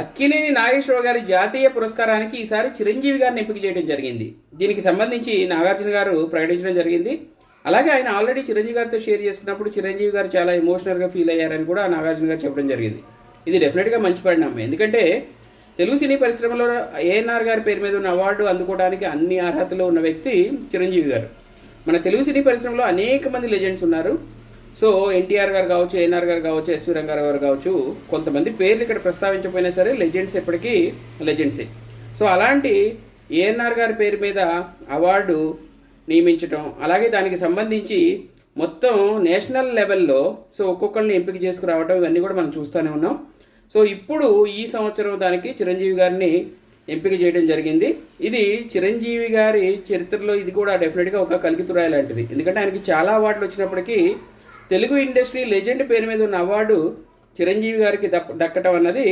అక్కినేని నాగేశ్వరరావు గారి జాతీయ పురస్కారానికి ఈసారి చిరంజీవి గారిని ఎంపిక చేయడం జరిగింది. దీనికి సంబంధించి నాగార్జున గారు ప్రకటించడం జరిగింది. అలాగే ఆయన ఆల్రెడీ చిరంజీవి గారితో షేర్ చేసుకున్నప్పుడు చిరంజీవి గారు చాలా ఎమోషనల్గా ఫీల్ అయ్యారని కూడా నాగార్జున గారు చెప్పడం జరిగింది. ఇది డెఫినెట్గా మంచి పరిణామం. ఎందుకంటే తెలుగు సినీ పరిశ్రమలో ఏఎన్ఆర్ గారి పేరు మీద ఉన్న అవార్డు అందుకోవడానికి అన్ని అర్హతలు ఉన్న వ్యక్తి చిరంజీవి గారు. మన తెలుగు సినీ పరిశ్రమలో అనేక మంది లెజెండ్స్ ఉన్నారు. సో ఎన్టీఆర్ గారు కావచ్చు, ఏఎన్ఆర్ గారు కావచ్చు, ఎస్వి రంగారావు గారు కావచ్చు, కొంతమంది పేర్లు ఇక్కడ ప్రస్తావించకపోయినా సరే లెజెండ్స్ ఎప్పటికీ లెజెండ్సే. సో అలాంటి ఏఎన్ఆర్ గారి పేరు మీద అవార్డు నియమించడం, అలాగే దానికి సంబంధించి మొత్తం నేషనల్ లెవెల్లో సో ఒక్కొక్కరిని ఎంపిక చేసుకురావడం, ఇవన్నీ కూడా మనం చూస్తూనే ఉన్నాం. సో ఇప్పుడు ఈ సంవత్సరం దానికి చిరంజీవి గారిని ఎంపిక చేయడం జరిగింది. ఇది చిరంజీవి గారి చరిత్రలో ఇది కూడా డెఫినెట్గా ఒక కలికితురాయి లాంటిది. ఎందుకంటే ఆయనకి చాలా అవార్డులు వచ్చినప్పటికీ తెలుగు ఇండస్ట్రీ లెజెండ్ పేరు మీద ఉన్న అవార్డు చిరంజీవి గారికి దక్కటం అన్నది